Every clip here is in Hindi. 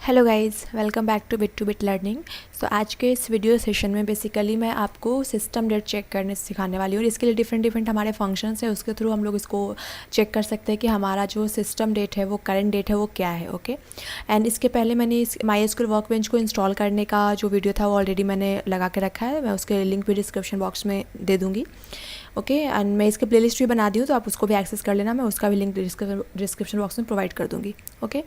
Hello guys, welcome back to Bit Learning. So आज के इस वीडियो सेशन में बेसिकली मैं आपको सिस्टम डेट चेक करने सिखाने वाली हूँ और इसके लिए डिफरेंट हमारे फंक्शंस हैं, उसके थ्रू हम लोग इसको चेक कर सकते हैं कि हमारा जो सिस्टम डेट है वो करंट डेट है वो क्या है। ओके एंड इसके पहले मैंने इस MySQL वर्कबेंच को इंस्टॉल करने का जो वीडियो था वो ऑलरेडी मैंने लगा के रखा है, मैं उसके लिंक भी डिस्क्रिप्शन बॉक्स में दे दूँगी। ओके एंड मैं इसके प्लेलिस्ट भी बना दी हूँ, तो आप उसको भी एक्सेस कर लेना, मैं उसका भी लिंक डिस्क्रिप्शन बॉक्स में प्रोवाइड कर दूँगी। ओके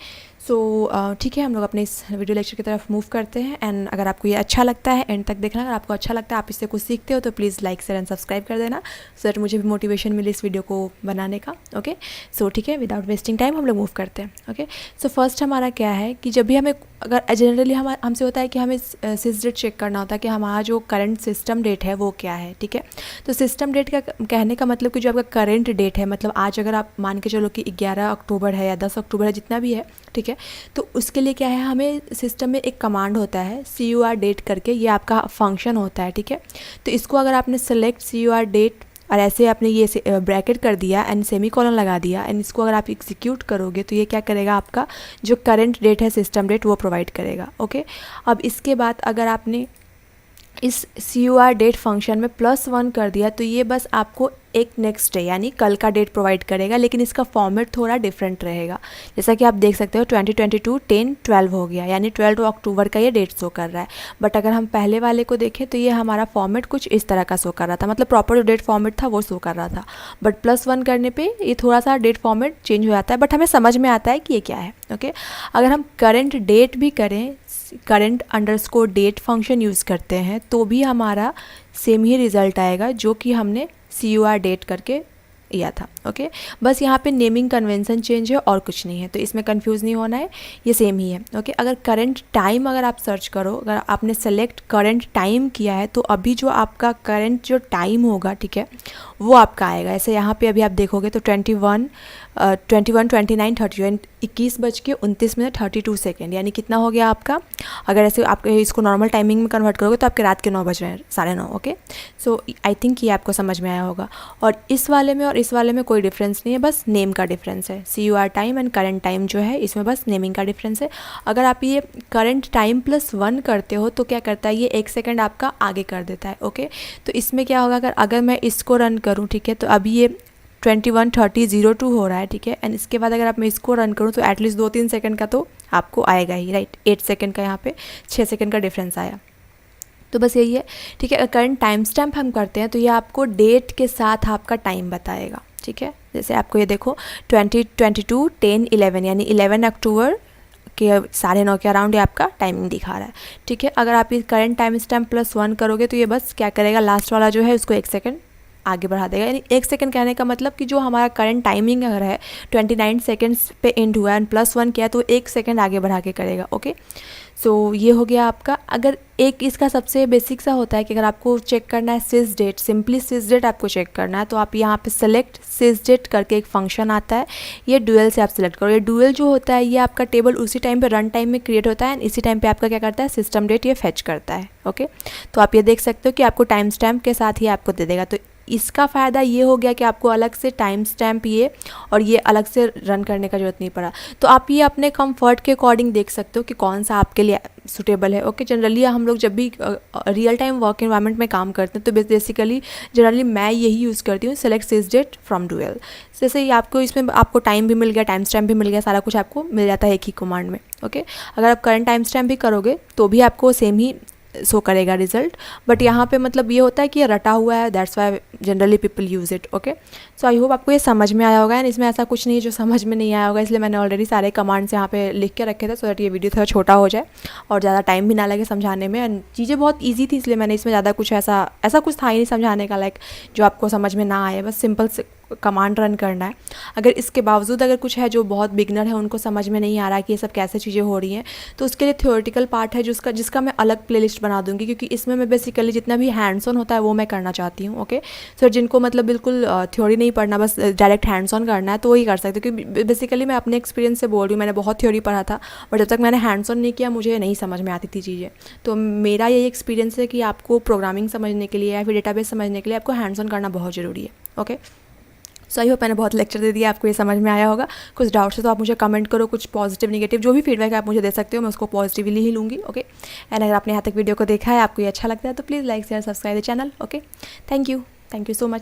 सो ठीक है, हम लोग अपने इस वीडियो लेक्चर की तरफ मूव करते हैं। एंड अगर आपको ये अच्छा लगता है एंड तक देखना, अगर आपको अच्छा लगता है, आप इससे कुछ सीखते हो, तो please like share and subscribe कर देना, सो दैट मुझे भी मोटिवेशन मिले इस वीडियो को बनाने का। ओके सो ठीक है, विदाउट वेस्टिंग टाइम हम लोग मूव करते हैं। ओके सो फर्स्ट हमारा क्या है कि जब भी हमें, अगर जनरली हमसे होता है कि हमें सिस डेट चेक करना होता है कि हमारा जो करंट सिस्टम डेट है वो क्या है। ठीक है, तो सिस्टम डेट का कहने का मतलब कि जो आपका करंट डेट है, मतलब आज अगर आप मान के चलो कि 11 अक्टूबर है या 10 अक्टूबर है, जितना भी है, ठीक है, तो उसके लिए क्या है, हमें सिस्टम में एक कमांड होता है CUR डेट करके, ये आपका फंक्शन होता है। ठीक है, तो इसको अगर आपने सेलेक्ट CUR डेट और ऐसे आपने ये ब्रैकेट कर दिया एंड सेमी कॉलन लगा दिया एंड इसको अगर आप एग्जीक्यूट करोगे तो ये क्या करेगा, आपका जो करंट डेट है सिस्टम डेट वो प्रोवाइड करेगा। ओके अब इसके बाद अगर आपने इस CUR डेट फंक्शन में +1 कर दिया तो ये बस आपको एक नेक्स्ट डे यानी कल का डेट प्रोवाइड करेगा, लेकिन इसका फॉर्मेट थोड़ा डिफरेंट रहेगा। जैसा कि आप देख सकते हो 2022 10/12 हो गया, यानी 12 अक्टूबर का ये डेट शो कर रहा है। बट अगर हम पहले वाले को देखें तो ये हमारा फॉर्मेट कुछ इस तरह का शो कर रहा था, मतलब प्रॉपर जो डेट फॉर्मेट था वो शो कर रहा था। बट +1 करने पर ये थोड़ा सा डेट फॉर्मेट चेंज हो जाता है, बट हमें समझ में आता है कि ये क्या है। ओके अगर हम करंट डेट भी करें, current_date फंक्शन यूज़ करते हैं, तो भी हमारा सेम ही रिज़ल्ट आएगा जो कि हमने CUR डेट करके लिया था। ओके बस यहाँ पे नेमिंग कन्वेंशन चेंज है और कुछ नहीं है, तो इसमें कंफ्यूज नहीं होना है, ये सेम ही है। ओके अगर करंट टाइम अगर आप सर्च करो, अगर आपने सेलेक्ट करंट टाइम किया है तो अभी जो आपका करंट जो टाइम होगा, ठीक है, वो आपका आएगा। ऐसे यहाँ पे अभी आप देखोगे तो 21, 29, 30 21:29 32 सेकेंड, यानी कितना हो गया आपका। अगर ऐसे आप इसको नॉर्मल टाइमिंग में कन्वर्ट करोगे तो आपके रात के 9 बज रहे हैं, 9:30। ओके सो आई थिंक ये आपको समझ में आया होगा। और इस वाले में और इस वाले में कोई डिफरेंस नहीं है, बस नेम का डिफरेंस है। CUR time and current time जो है इसमें बस नेमिंग का डिफरेंस है। अगर आप ये करंट टाइम +1 करते हो तो क्या करता है, ये 1 सेकेंड आपका आगे कर देता है। ओके तो इसमें क्या होगा, अगर मैं इसको रन करूँ, ठीक है, तो अभी ये 21:30:02 हो रहा है। ठीक है एंड इसके बाद अगर मैं इसको रन करूँ तो एटलीस्ट 2-3 सेकंड का तो आपको आएगा ही, राइट। 8 सेकंड का यहाँ पे 6 सेकंड का डिफरेंस आया, तो बस यही है। ठीक है अगर करंट टाइम स्टैम्प हम करते हैं तो ये आपको डेट के साथ आपका टाइम बताएगा। ठीक है जैसे आपको ये देखो 2022 10/11 यानी 11 अक्टूबर के 9:30 के अराउंड ये आपका टाइमिंग दिखा रहा है। ठीक है अगर आप इस करंट टाइम स्टैम्प +1 करोगे तो ये बस क्या करेगा, लास्ट वाला जो है उसको 1 सेकंड आगे बढ़ा देगा। यानी 1 सेकंड कहने का मतलब कि जो हमारा करंट टाइमिंग अगर है 29 सेकंड्स पे एंड हुआ एंड +1 किया तो 1 सेकंड आगे बढ़ा के करेगा। ओके सो ये हो गया आपका। अगर एक इसका सबसे बेसिक सा होता है कि अगर आपको चेक करना है सिस डेट, सिंपली सिस डेट आपको चेक करना है, तो आप यहाँ पे सेलेक्ट सिस डेट करके एक फंक्शन आता है, ये डुअल से आप सेलेक्ट करो। ये डुअल जो होता है ये आपका टेबल उसी टाइम पे रन टाइम में क्रिएट होता है एंड इसी टाइम पे आपका क्या करता है, सिस्टम डेट ये फेच करता है। ओके तो आप ये देख सकते हो कि आपको टाइम स्टैम्प के साथ ही आपको दे देगा। तो इसका फ़ायदा ये हो गया कि आपको अलग से टाइम स्टैम्प ये और ये अलग से रन करने का ज़रूरत नहीं पड़ा। तो आप ये अपने कंफर्ट के अकॉर्डिंग देख सकते हो कि कौन सा आपके लिए सूटेबल है। ओके जनरली हम लोग जब भी रियल टाइम वर्क एनवायरनमेंट में काम करते हैं तो बेसिकली जनरली मैं यही यूज़ करती हूँ, select sysdate from dual. जैसे ही आपको इसमें आपको टाइम भी मिल गया, टाइम स्टैम्प भी मिल गया, सारा कुछ आपको मिल जाता है एक ही कमांड में। ओके अगर आप करंट टाइम स्टैम्प भी करोगे तो भी आपको सेम ही शो करेगा रिजल्ट, बट यहाँ पे मतलब ये होता है कि ये रटा हुआ है, that's why generally people use it. Okay so I hope आपको ये समझ में आया होगा एंड इसमें ऐसा कुछ नहीं है जो समझ में नहीं आया होगा, इसलिए मैंने ऑलरेडी सारे कमांड्स यहाँ पे लिख के रखे थे सो दैट ये वीडियो थोड़ा छोटा हो जाए और ज़्यादा टाइम भी ना लगे समझाने में। एंड चीज़ें बहुत ईजी थी इसलिए मैंने इसमें ज़्यादा कुछ ऐसा कुछ था ही नहीं समझाने का, लाइक जो आपको समझ में ना आए, बस सिंपल से कमांड रन करना है। अगर इसके बावजूद अगर कुछ है जो बहुत बिगनर है उनको समझ में नहीं आ रहा कि ये सब कैसे चीज़ें हो रही हैं, तो उसके लिए थ्योरेटिकल पार्ट है जिसका मैं अलग प्लेलिस्ट बना दूंगी, क्योंकि इसमें मैं बेसिकली जितना भी हैंड्स ऑन होता है वो मैं करना चाहती हूँ। ओके सर जिनको मतलब बिल्कुल थ्योरी नहीं पढ़ना, बस डायरेक्ट हैंड्स ऑन करना है तो वही कर सकते हो, क्योंकि बेसिकली मैं अपने एक्सपीरियंस से बोल रही हूँ, मैंने बहुत थ्योरी पढ़ा था बट जब तक मैंने हैंड्स ऑन नहीं किया मुझे नहीं समझ में आती थी चीज़ें। तो मेरा यही एक्सपीरियंस है कि आपको प्रोग्रामिंग समझने के लिए या फिर डेटाबेस समझने के लिए आपको हैंड्स ऑन करना बहुत ज़रूरी है। ओके सो आई होप मैंने बहुत लेक्चर दे दिया, आपको ये समझ में आया होगा। कुछ डाउट्स है तो आप मुझे कमेंट करो, कुछ पॉजिटिव नेगेटिव जो भी फीडबैक आप मुझे दे सकते हो, मैं उसको पॉजिटिवली ही लूँगी। ओके, एंड अगर आपने यहाँ तक वीडियो को देखा है, आपको ये अच्छा लगता है तो please like share subscribe the channel. Okay, thank you so much.